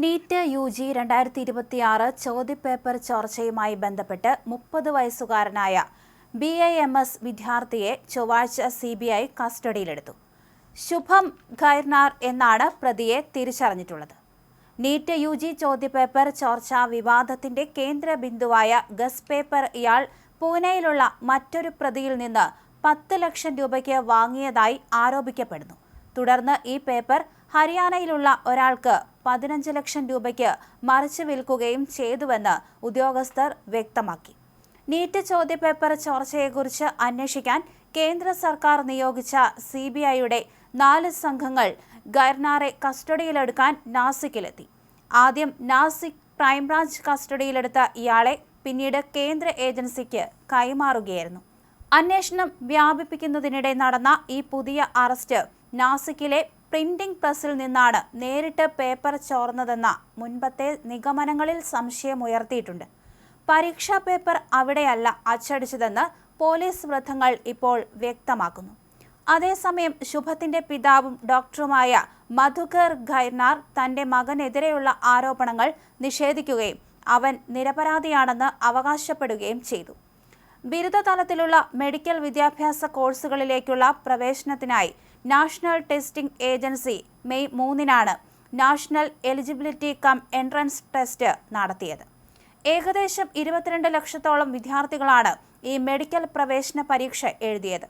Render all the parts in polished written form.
NEET UG. 2026 ചോദ്യപേപ്പർ ചോർച്ചയുമായി ബന്ധപ്പെട്ട് 30 വയസ്സുകാരനായ BIMS വിദ്യാർത്ഥിയെ ചൊവ്വാഴ്ച CBI കസ്റ്റഡിയിലെടുത്തു. ശുഭം ഖൈർനാർ എന്നാണ് പ്രതിയെ തിരിച്ചറിഞ്ഞിട്ടുള്ളത്. NEET UG. ചോദ്യപേപ്പർ ചോർച്ച വിവാദത്തിന്റെ കേന്ദ്ര ബിന്ദുവായ ഗസ് പേപ്പർ ഇയാൾ പൂനെയിലുള്ള മറ്റൊരു പ്രതിയിൽ നിന്ന് 10 ലക്ഷം രൂപയ്ക്ക് വാങ്ങിയതായി ആരോപിക്കപ്പെടുന്നു. തുടർന്ന് ഈ പേപ്പർ ഹരിയാനയിലുള്ള ഒരാൾക്ക് 15 ലക്ഷം രൂപയ്ക്ക് മറിച്ചു വിൽക്കുകയും ചെയ്തുവെന്ന് ഉദ്യോഗസ്ഥർ വ്യക്തമാക്കി. നീറ്റ് ചോദ്യപേപ്പർ ചോർച്ചയെക്കുറിച്ച് അന്വേഷിക്കാൻ കേന്ദ്ര സർക്കാർ നിയോഗിച്ച CBIയുടെ 4 സംഘങ്ങൾ ഖൈർനാറെ കസ്റ്റഡിയിലെടുക്കാൻ നാസിക്കിലെത്തി. ആദ്യം നാസിക് ക്രൈംബ്രാഞ്ച് കസ്റ്റഡിയിലെടുത്ത ഇയാളെ പിന്നീട് കേന്ദ്ര ഏജൻസിക്ക് കൈമാറുകയായിരുന്നു. അന്വേഷണം വ്യാപിപ്പിക്കുന്നതിനിടെ നടന്ന ഈ പുതിയ അറസ്റ്റ് നാസിക്കിലെ പ്രിന്റിംഗ് പ്രസിൽ നിന്നാണ് നേരിട്ട് പേപ്പർ ചോർന്നതെന്ന മുൻപത്തെ നിഗമനങ്ങളിൽ സംശയമുയർത്തിയിട്ടുണ്ട്. പരീക്ഷാ പേപ്പർ അവിടെയല്ല അച്ചടിച്ചതെന്ന് പോലീസ് വൃത്തങ്ങൾ ഇപ്പോൾ വ്യക്തമാക്കുന്നു. അതേസമയം ശുഭത്തിന്റെ പിതാവും ഡോക്ടറുമായ മധുകർ ഖൈർനാർ തന്റെ മകനെതിരെയുള്ള ആരോപണങ്ങൾ നിഷേധിക്കുകയും അവൻ നിരപരാധിയാണെന്ന് അവകാശപ്പെടുകയും ചെയ്തു. ബിരുദതലത്തിലുള്ള മെഡിക്കൽ വിദ്യാഭ്യാസ കോഴ്സുകളിലേക്കുള്ള പ്രവേശനത്തിനായി നാഷണൽ ടെസ്റ്റിംഗ് ഏജൻസി മെയ് 3-നാണ് national eligibility cum entrance test നടത്തിയത്. ഏകദേശം 22 ലക്ഷത്തോളം വിദ്യാർത്ഥികളാണ് ഈ മെഡിക്കൽ പ്രവേശന പരീക്ഷ എഴുതിയത്.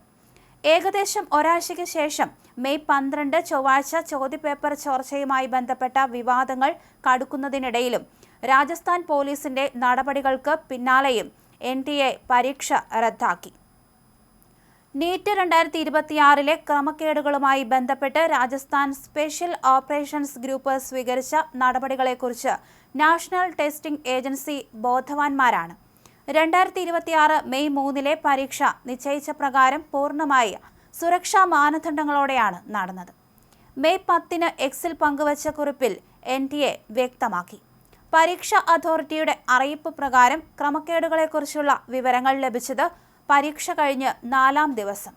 ഏകദേശം ഒരാഴ്ചയ്ക്ക് ശേഷം മെയ് 12 ചൊവ്വാഴ്ച ചോദ്യപേപ്പർ ചോർച്ചയുമായി ബന്ധപ്പെട്ട വിവാദങ്ങൾ കടുക്കുന്നതിനിടയിലും രാജസ്ഥാൻ പോലീസിന്റെ നടപടികൾക്ക് പിന്നാലെയും NTA പരീക്ഷ റദ്ദാക്കി. നീറ്റ് 2026 ക്രമക്കേടുകളുമായി ബന്ധപ്പെട്ട് രാജസ്ഥാൻ സ്പെഷ്യൽ ഓപ്പറേഷൻസ് ഗ്രൂപ്പ് സ്വീകരിച്ച നടപടികളെക്കുറിച്ച് നാഷണൽ ടെസ്റ്റിംഗ് ഏജൻസി ബോധവാന്മാരാണ്. 2026 മെയ് 3 പരീക്ഷ നിശ്ചയിച്ച പ്രകാരം പൂർണ്ണമായ സുരക്ഷാ മാനദണ്ഡങ്ങളോടെയാണ് നടന്നത്. മെയ് 10 എക്സിൽ പങ്കുവച്ച കുറിപ്പിൽ NTA വ്യക്തമാക്കി. പരീക്ഷാ അതോറിറ്റിയുടെ അറിയിപ്പ് പ്രകാരം ക്രമക്കേടുകളെക്കുറിച്ചുള്ള വിവരങ്ങൾ ലഭിച്ചത് പരീക്ഷ കഴിഞ്ഞ് 4-ാം ദിവസം,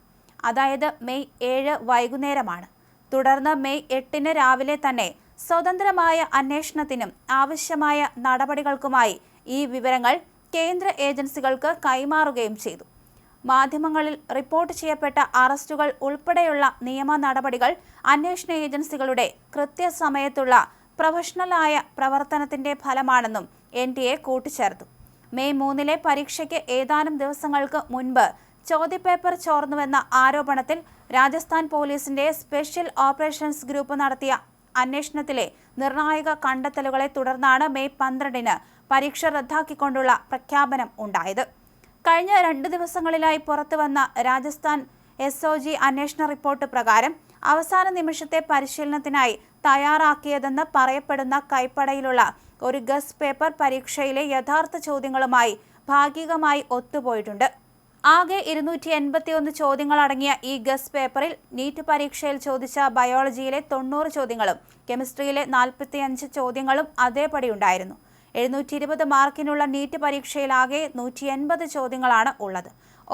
അതായത് മെയ് 7 വൈകുന്നേരമാണ്. തുടർന്ന് മെയ് 8 രാവിലെ തന്നെ സ്വതന്ത്രമായ അന്വേഷണത്തിനും ആവശ്യമായ നടപടികൾക്കുമായി ഈ വിവരങ്ങൾ കേന്ദ്ര ഏജൻസികൾക്ക് കൈമാറുകയും ചെയ്തു. മാധ്യമങ്ങളിൽ റിപ്പോർട്ട് ചെയ്യപ്പെട്ട അറസ്റ്റുകൾ ഉൾപ്പെടെയുള്ള നിയമ നടപടികൾ അന്വേഷണ ഏജൻസികളുടെ കൃത്യസമയത്തുള്ള പ്രൊഫഷണലായ പ്രവർത്തനത്തിന്റെ ഫലമാണെന്നും NTA കൂട്ടിച്ചേർത്തു. മെയ് 3 പരീക്ഷയ്ക്ക് ഏതാനും ദിവസങ്ങൾക്ക് മുൻപ് ചോദ്യപേപ്പർ ചോർന്നുവെന്ന ആരോപണത്തിൽ രാജസ്ഥാൻ പോലീസിന്റെ സ്പെഷ്യൽ ഓപ്പറേഷൻസ് ഗ്രൂപ്പ് നടത്തിയ അന്വേഷണത്തിലെ നിർണായക കണ്ടെത്തലുകളെ തുടർന്നാണ് മെയ് 12 പരീക്ഷ റദ്ദാക്കിക്കൊണ്ടുള്ള പ്രഖ്യാപനം ഉണ്ടായത്. കഴിഞ്ഞ 2 ദിവസങ്ങളിലായി പുറത്തുവന്ന രാജസ്ഥാൻ SOG അന്വേഷണ റിപ്പോർട്ട് പ്രകാരം അവസാന നിമിഷത്തെ പരിശീലനത്തിനായി തയ്യാറാക്കിയതെന്ന് പറയപ്പെടുന്ന കൈപ്പടയിലുള്ള ഒരു ഗസ് പേപ്പർ പരീക്ഷയിലെ യഥാർത്ഥ ചോദ്യങ്ങളുമായി ഭാഗികമായി ഒത്തുപോയിട്ടുണ്ട്. ആകെ 281 ചോദ്യങ്ങളടങ്ങിയ ഈ ഗസ് പേപ്പറിൽ നീറ്റ് പരീക്ഷയിൽ ചോദിച്ച ബയോളജിയിലെ 90 ചോദ്യങ്ങളും കെമിസ്ട്രിയിലെ 45 ചോദ്യങ്ങളും അതേപടി ഉണ്ടായിരുന്നു. 720 മാർക്കിനുള്ള നീറ്റ് പരീക്ഷയിൽ ആകെ 180 ചോദ്യങ്ങളാണ് ഉള്ളത്.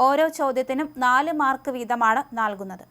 ഓരോ ചോദ്യത്തിനും 4 മാർക്ക് വീതമാണ് നൽകുന്നത്.